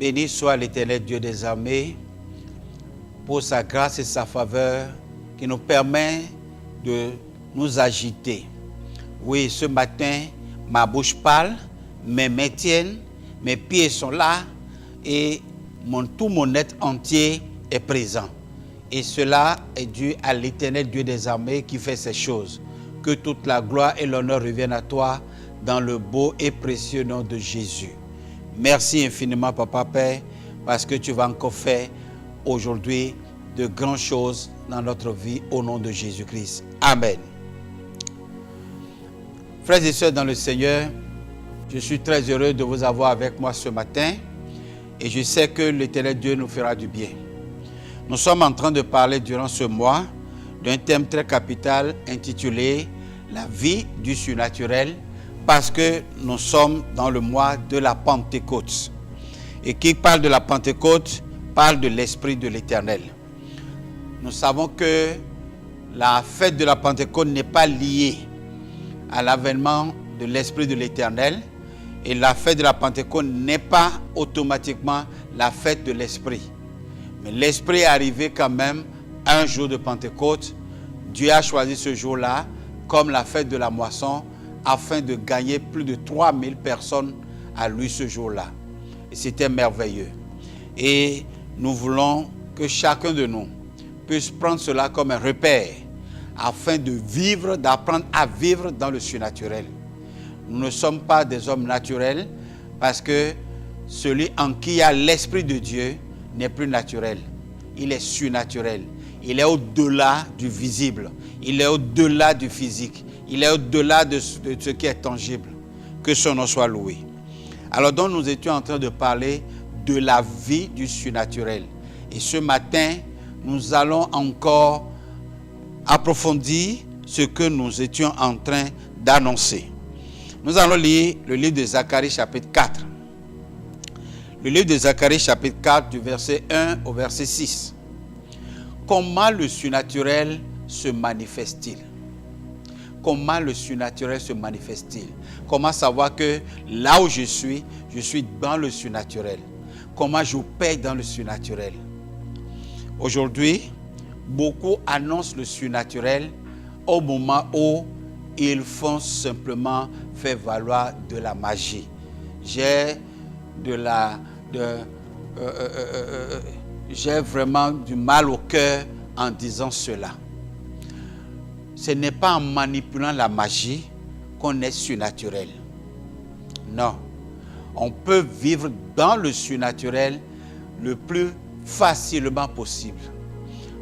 Béni soit l'Éternel Dieu des armées pour sa grâce et sa faveur qui nous permet de nous agiter. Oui, ce matin, ma bouche parle, mes mains tiennent, mes pieds sont là et tout mon être entier est présent. Et cela est dû à l'Éternel Dieu des armées qui fait ces choses. Que toute la gloire et l'honneur reviennent à toi dans le beau et précieux nom de Jésus. Merci infiniment, Papa Père, parce que tu vas encore faire aujourd'hui de grandes choses dans notre vie au nom de Jésus-Christ. Amen. Frères et sœurs dans le Seigneur, je suis très heureux de vous avoir avec moi ce matin et je sais que l'Éternel Dieu nous fera du bien. Nous sommes en train de parler durant ce mois d'un thème très capital intitulé « La vie du surnaturel » parce que nous sommes dans le mois de la Pentecôte. Et qui parle de la Pentecôte parle de l'Esprit de l'Éternel. Nous savons que la fête de la Pentecôte n'est pas liée à l'avènement de l'Esprit de l'Éternel et la fête de la Pentecôte n'est pas automatiquement la fête de l'Esprit. Mais l'Esprit est arrivé quand même un jour de Pentecôte. Dieu a choisi ce jour-là comme la fête de la moisson afin de gagner plus de 3000 personnes à lui ce jour-là. Et c'était merveilleux. Et nous voulons que chacun de nous puisse prendre cela comme un repère afin de vivre, d'apprendre à vivre dans le surnaturel. Nous ne sommes pas des hommes naturels parce que celui en qui il y a l'Esprit de Dieu n'est plus naturel. Il est surnaturel. Il est au-delà du visible. Il est au-delà du physique. Il est au-delà de ce qui est tangible. Que son nom soit loué. Alors donc nous étions en train de parler de la vie du surnaturel. Et ce matin, nous allons encore approfondir ce que nous étions en train d'annoncer. Nous allons lire le livre de Zacharie chapitre 4. Le livre de Zacharie chapitre 4 du verset 1 au verset 6. Comment le surnaturel se manifeste-t-il? Comment le surnaturel se manifeste-t-il? Comment savoir que là où je suis dans le surnaturel? Comment j'opère dans le surnaturel? Aujourd'hui, beaucoup annoncent le surnaturel au moment où ils font simplement faire valoir de la magie. J'ai vraiment du mal au cœur en disant cela. Ce n'est pas en manipulant la magie qu'on est surnaturel. Non. On peut vivre dans le surnaturel le plus facilement possible.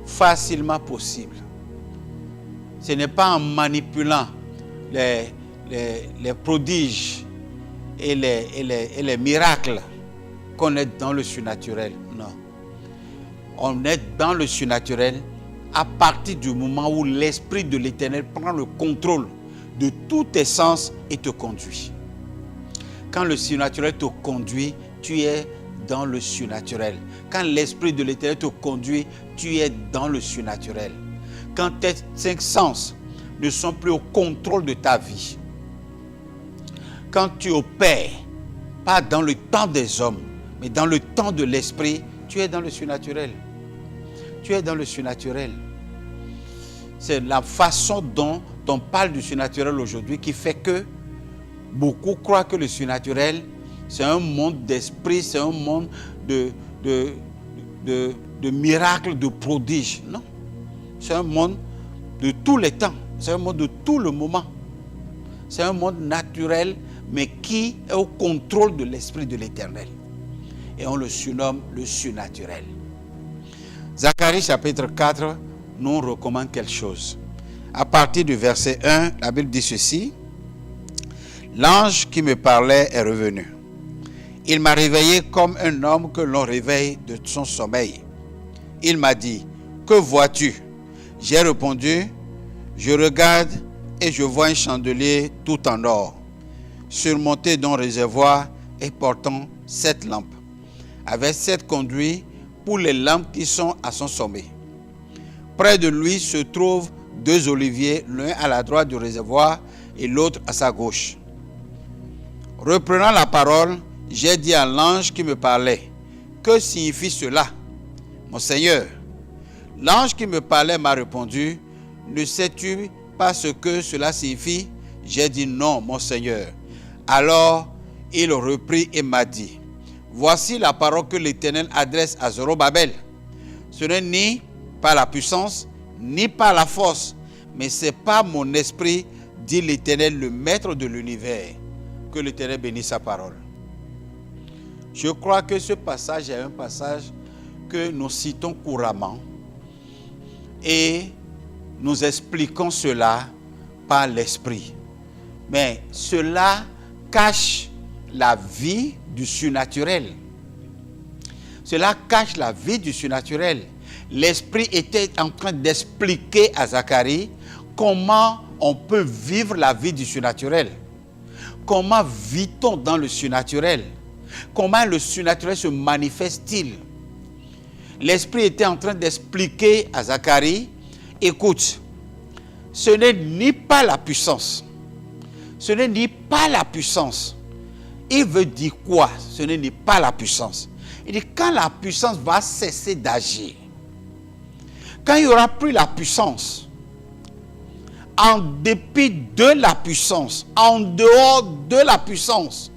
Facilement possible. Ce n'est pas en manipulant les prodiges et les miracles qu'on est dans le surnaturel. Non. On est dans le surnaturel à partir du moment où l'Esprit de l'Éternel prend le contrôle de tous tes sens et te conduit. Quand le surnaturel te conduit, tu es dans le surnaturel. Quand l'Esprit de l'Éternel te conduit, tu es dans le surnaturel. Quand tes 5 sens ne sont plus au contrôle de ta vie. Quand tu opères, pas dans le temps des hommes, mais dans le temps de l'Esprit, tu es dans le surnaturel. Tu es dans le surnaturel. C'est la façon dont on parle du surnaturel aujourd'hui qui fait que beaucoup croient que le surnaturel, c'est un monde d'esprit, c'est un monde de miracles, de prodiges. Non. C'est un monde de tous les temps. C'est un monde de tout le moment. C'est un monde naturel, mais qui est au contrôle de l'Esprit de l'Éternel. Et on le surnomme le surnaturel. Zacharie chapitre 4 nous recommande quelque chose. À partir du verset 1, la Bible dit ceci. L'ange qui me parlait est revenu. Il m'a réveillé comme un homme que l'on réveille de son sommeil. Il m'a dit, que vois-tu? J'ai répondu, je regarde et je vois un chandelier tout en or, surmonté d'un réservoir et portant 7 lampes, avec 7 conduits pour les lampes qui sont à son sommet. Près de lui se trouvent 2 oliviers, l'un à la droite du réservoir et l'autre à sa gauche. Reprenant la parole, j'ai dit à l'ange qui me parlait, que signifie cela? Mon Seigneur, l'ange qui me parlait m'a répondu, ne sais-tu pas ce que cela signifie? J'ai dit non, mon Seigneur. Alors, il reprit et m'a dit, voici la parole que l'Éternel adresse à Zorobabel. Ce n'est ni par la puissance, ni par la force, mais c'est par mon esprit, dit l'Éternel, le maître de l'univers. Que l'Éternel bénisse sa parole. Je crois que ce passage est un passage que nous citons couramment et nous expliquons cela par l'esprit. Mais cela cache la vie du surnaturel. Cela cache la vie du surnaturel. L'esprit était en train d'expliquer à Zacharie comment on peut vivre la vie du surnaturel. Comment vit-on dans le surnaturel? Comment le surnaturel se manifeste-t-il? L'esprit était en train d'expliquer à Zacharie, écoute, ce n'est ni pas la puissance. Ce n'est ni pas la puissance. Il veut dire quoi? Ce n'est ni pas la puissance. Il dit quand la puissance va cesser d'agir, quand il n'y aura plus la puissance, en dépit de la puissance, en dehors de la puissance,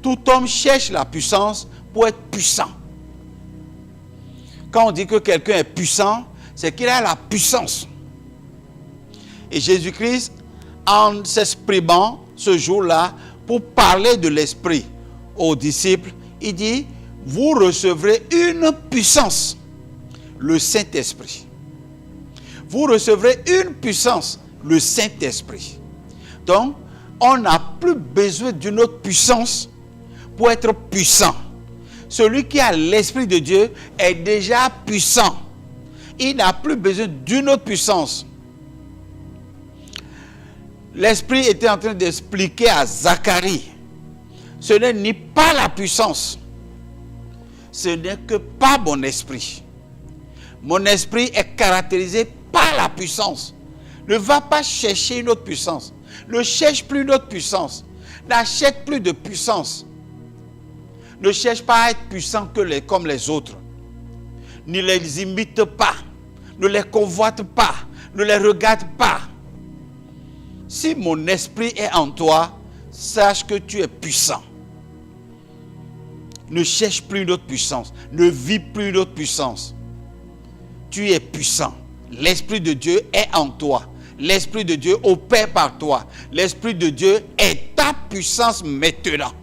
tout homme cherche la puissance pour être puissant. Quand on dit que quelqu'un est puissant, c'est qu'il a la puissance. Et Jésus-Christ, en s'exprimant ce jour-là pour parler de l'esprit aux disciples, il dit, vous recevrez une puissance, le Saint-Esprit. Vous recevrez une puissance, le Saint-Esprit. Donc, on n'a plus besoin d'une autre puissance pour être puissant. Celui qui a l'Esprit de Dieu est déjà puissant. Il n'a plus besoin d'une autre puissance. L'Esprit était en train d'expliquer à Zacharie, ce n'est ni pas la puissance, ce n'est que par mon esprit. Mon esprit est caractérisé par la puissance. Ne va pas chercher une autre puissance. Ne cherche plus une autre puissance. N'achète plus de puissance. Ne cherche pas à être puissant comme les autres. Ne les imite pas. Ne les convoite pas. Ne les regarde pas. Si mon esprit est en toi, sache que tu es puissant. Ne cherche plus une autre puissance. Ne vis plus une autre puissance. Tu es puissant. L'Esprit de Dieu est en toi. L'Esprit de Dieu opère par toi. L'Esprit de Dieu est ta puissance maintenant.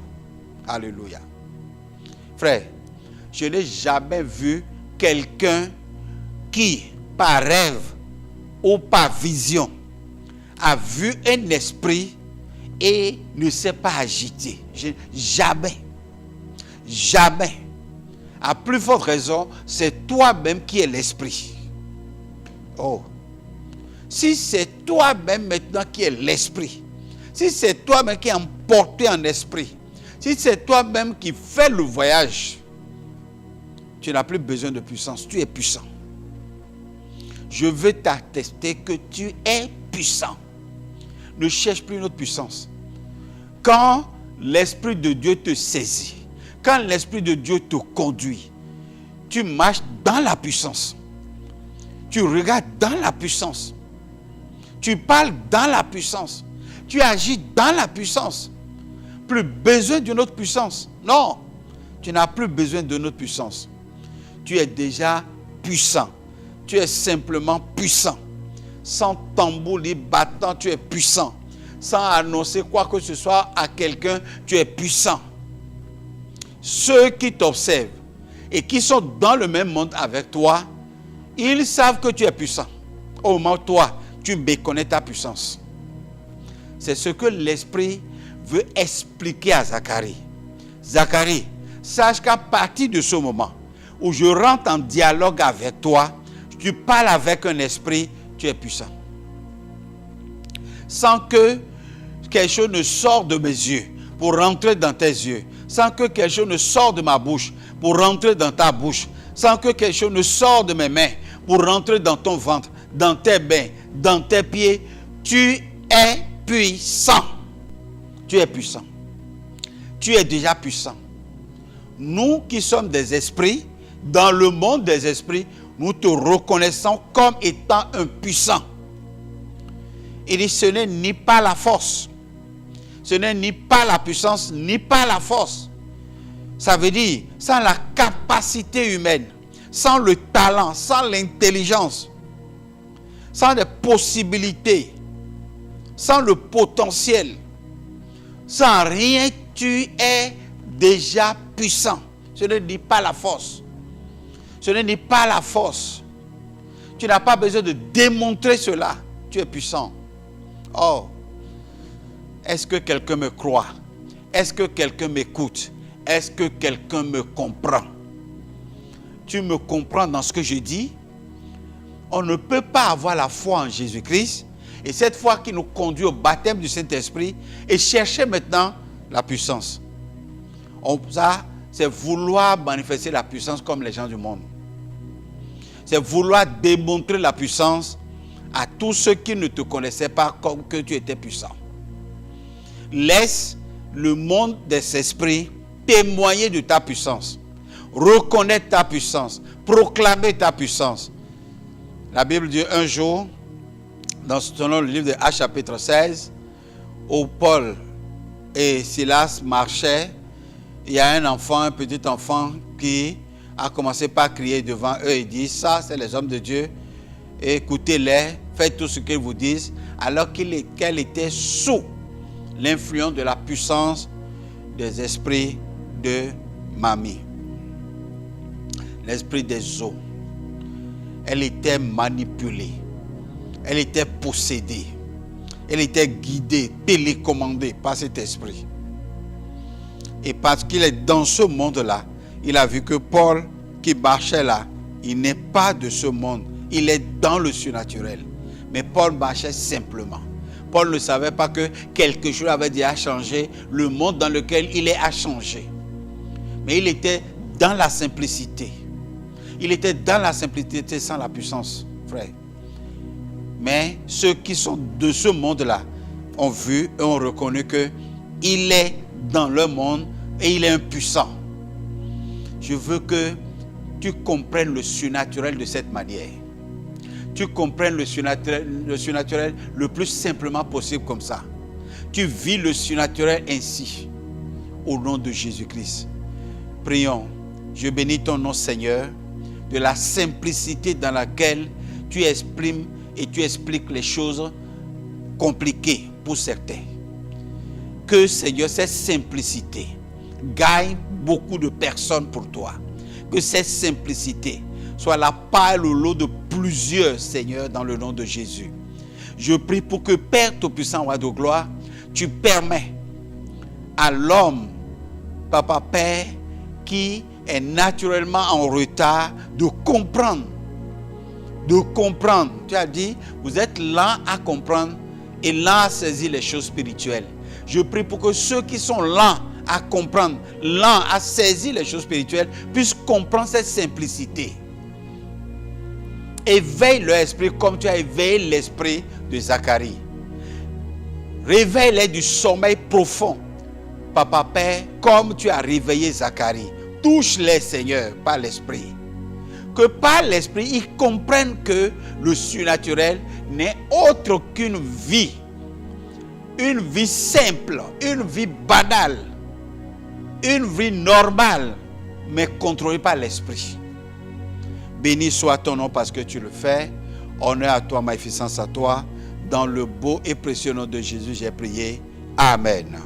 Alléluia. Frère, je n'ai jamais vu quelqu'un qui, par rêve ou par vision, a vu un esprit et ne s'est pas agité. Jamais. Jamais. À plus forte raison, c'est toi-même qui es l'esprit. Oh. Si c'est toi-même maintenant qui es l'esprit, si c'est toi-même qui es emporté en esprit, si c'est toi-même qui fais le voyage, tu n'as plus besoin de puissance, tu es puissant. Je veux t'attester que tu es puissant. Ne cherche plus une autre puissance. Quand l'Esprit de Dieu te saisit, quand l'Esprit de Dieu te conduit, tu marches dans la puissance. Tu regardes dans la puissance. Tu parles dans la puissance. Tu agis dans la puissance. Plus besoin d'une autre puissance. Non, tu n'as plus besoin d'une autre puissance. Tu es déjà puissant. Tu es simplement puissant. Sans tambour ni battant, tu es puissant. Sans annoncer quoi que ce soit à quelqu'un, tu es puissant. Ceux qui t'observent et qui sont dans le même monde avec toi, ils savent que tu es puissant. Au moment où toi, tu méconnais ta puissance. C'est ce que l'Esprit veut expliquer à Zacharie. Zacharie, sache qu'à partir de ce moment où je rentre en dialogue avec toi, tu parles avec un esprit, tu es puissant. Sans que quelque chose ne sorte de mes yeux pour rentrer dans tes yeux, sans que quelque chose ne sorte de ma bouche pour rentrer dans ta bouche, sans que quelque chose ne sorte de mes mains pour rentrer dans ton ventre, dans tes mains, dans tes pieds, tu es puissant. Tu es puissant. Tu es déjà puissant. nous qui sommes des esprits, dans le monde des esprits, nous te reconnaissons comme étant un puissant. Il dit, ce n'est ni pas la force, ce n'est ni pas la puissance, ni pas la force. Ça veut dire, sans la capacité humaine, sans le talent, sans l'intelligence, sans les possibilités, sans le potentiel, sans rien, tu es déjà puissant. Ce n'est pas la force. Ce n'est pas la force. Tu n'as pas besoin de démontrer cela. Tu es puissant. Oh, est-ce que quelqu'un me croit? Est-ce que quelqu'un m'écoute? Est-ce que quelqu'un me comprend? Tu me comprends dans ce que je dis? On ne peut pas avoir la foi en Jésus-Christ, et cette foi qui nous conduit au baptême du Saint-Esprit, et chercher maintenant la puissance. Ça, c'est vouloir manifester la puissance comme les gens du monde. C'est vouloir démontrer la puissance à tous ceux qui ne te connaissaient pas comme que tu étais puissant. Laisse le monde des esprits témoigner de ta puissance, reconnaître ta puissance, proclamer ta puissance. La Bible dit un jour, selon le livre de Actes chapitre 16, où Paul et Silas marchaient, il y a un petit enfant qui a commencé par crier devant eux et dit, ça c'est les hommes de Dieu, écoutez-les, faites tout ce qu'ils vous disent, alors qu'elle était sous l'influence de la puissance des esprits de Mamie, l'esprit des eaux. Elle était manipulée, elle était possédée, elle était guidée, télécommandée par cet esprit. Et parce qu'il est dans ce monde-là, il a vu que Paul qui marchait là, il n'est pas de ce monde, il est dans le surnaturel. Mais Paul marchait simplement. Paul ne savait pas que quelque chose avait déjà changé, le monde dans lequel il est a changé. Mais il était dans la simplicité. Il était dans la simplicité sans la puissance, frère. Mais ceux qui sont de ce monde-là ont vu et ont reconnu qu'il est dans le monde et il est impuissant. Je veux que tu comprennes le surnaturel de cette manière. Tu comprennes le surnaturel le plus simplement possible comme ça. Tu vis le surnaturel ainsi, au nom de Jésus-Christ. Prions. Je bénis ton nom, Seigneur, de la simplicité dans laquelle tu exprimes et tu expliques les choses compliquées pour certains. Que, Seigneur, cette simplicité gagne beaucoup de personnes pour toi. Que cette simplicité soit la part et le lot de plusieurs, Seigneur, dans le nom de Jésus. Je prie pour que, Père Tout-Puissant, Roi de gloire, tu permets à l'homme, Papa Père, qui est naturellement en retard, de comprendre. De comprendre. Tu as dit, vous êtes lents à comprendre et lents à saisir les choses spirituelles. Je prie pour que ceux qui sont lents à comprendre, lents à saisir les choses spirituelles, puissent comprendre cette simplicité. Éveille leur esprit comme tu as éveillé l'esprit de Zacharie. Réveille-les du sommeil profond, Papa Père, comme tu as réveillé Zacharie. Touche-les, Seigneur, par l'esprit. Que par l'esprit, ils comprennent que le surnaturel n'est autre qu'une vie simple, une vie banale, une vie normale, mais contrôlée par l'esprit. Béni soit ton nom parce que tu le fais. Honneur à toi, magnificence à toi. Dans le beau et précieux nom de Jésus, j'ai prié. Amen.